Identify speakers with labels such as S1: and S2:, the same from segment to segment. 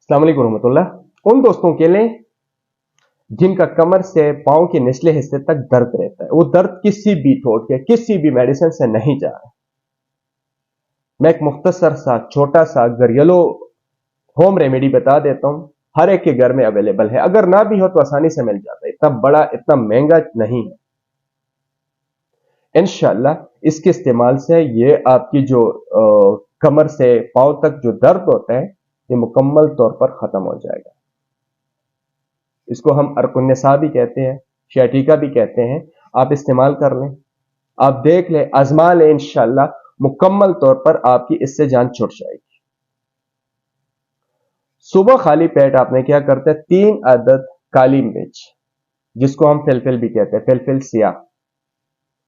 S1: अस्सलाम वालेकुम रहमतुल्लाह। उन दोस्तों के लिए जिनका कमर से पांव के निचले हिस्से तक दर्द रहता है, वो दर्द किसी भी थोट के किसी भी मेडिसिन से नहीं जा रहा। मैं एक मुख्तसर सा छोटा सा घरेलू होम रेमेडी बता देता हूं, हर एक के घर में अवेलेबल है, अगर ना भी हो तो आसानी से मिल जाता है, इतना बड़ा इतना महंगा नहीं है। इंशाअल्लाह इसके इस्तेमाल से ये आपकी जो कमर से पांव तक जो दर्द होता है ये मुकम्मल तौर पर खत्म हो जाएगा। इसको हम अर्कुन्नसा भी कहते हैं, शैटिका भी कहते हैं। आप इस्तेमाल कर लें, आप देख लें, आजमा लें, इंशाअल्लाह मुकम्मल तौर पर आपकी इससे जान छुट जाएगी। सुबह खाली पेट आपने क्या करते हैं, 3 अदद काली मिर्च, जिसको हम फिलफिल भी कहते हैं, फिलफिल सिया,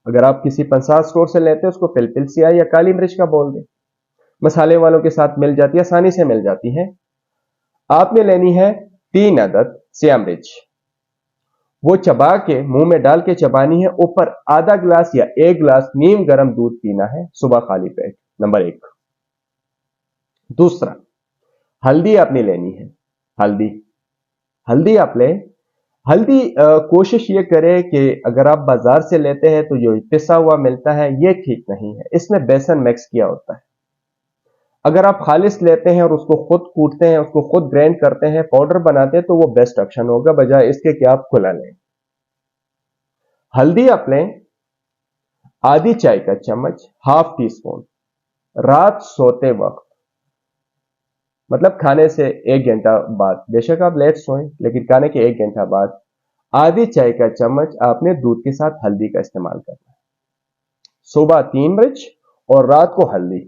S1: अगर आप किसी पंसार स्टोर से लेते हैं उसको फिलफिल सिया या काली मिर्च का बोल दें, मसाले वालों के साथ मिल जाती है, आसानी से मिल जाती है। आपने लेनी है 3 अदद सिया मिर्च, वो चबा के मुंह में डाल के चबानी है। ऊपर आधा गिलास या 1 गिलास नीम गर्म दूध पीना है सुबह खाली पेट, नंबर 1। दूसरा, हल्दी आपने लेनी है, हल्दी आप ले। हल्दी कोशिश ये करें कि अगर आप बाजार से लेते हैं तो जो पिसा हुआ मिलता है ये ठीक नहीं है, इसमें बेसन मिक्स किया होता है। अगर आप खालिस लेते हैं और उसको खुद कूटते हैं, उसको खुद ग्राइंड करते हैं, पाउडर बनाते हैं, तो वो बेस्ट ऑप्शन होगा बजाय इसके कि आप खुला लें। हल्दी आप लें आधी चाय का चम्मच, हाफ टी स्पून, रात सोते वक्त, मतलब खाने से 1 घंटा बाद, बेशक आप लेट सोएं लेकिन खाने के 1 घंटा बाद आधी चाय का चम्मच आपने दूध के साथ हल्दी का इस्तेमाल करना है। सुबह 3 मिर्च और रात को हल्दी,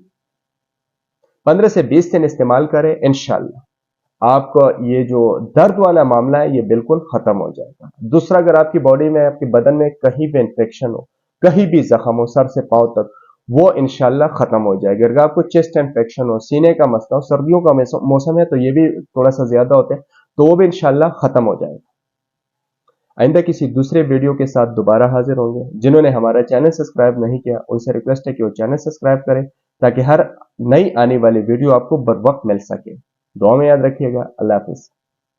S1: 15 से 20 दिन इस्तेमाल करें, इंशाअल्लाह आपको ये जो दर्द वाला मामला है ये बिल्कुल खत्म हो जाएगा। दूसरा, अगर आपकी बॉडी में, आपके बदन में कहीं भी इंफेक्शन हो, कहीं भी जख्म हो सर से पांव तक, वो इंशाअल्लाह खत्म हो जाएगा। अगर आपको चेस्ट इंफेक्शन हो, सीने का मसला हो, सर्दियों का मौसम है तो ये भी थोड़ा सा ज्यादा होता है, तो वो भी इंशाअल्लाह खत्म हो जाएगा। आइंदा किसी दूसरे वीडियो के साथ दोबारा हाजिर होंगे। जिन्होंने हमारा चैनल सब्सक्राइब नहीं किया उनसे रिक्वेस्ट है कि वो चैनल सब्सक्राइब करें ताकि हर नई आने वाली वीडियो आपको बर वक्त मिल सके। दुआ में याद रखिएगा। अल्लाह हाफिज।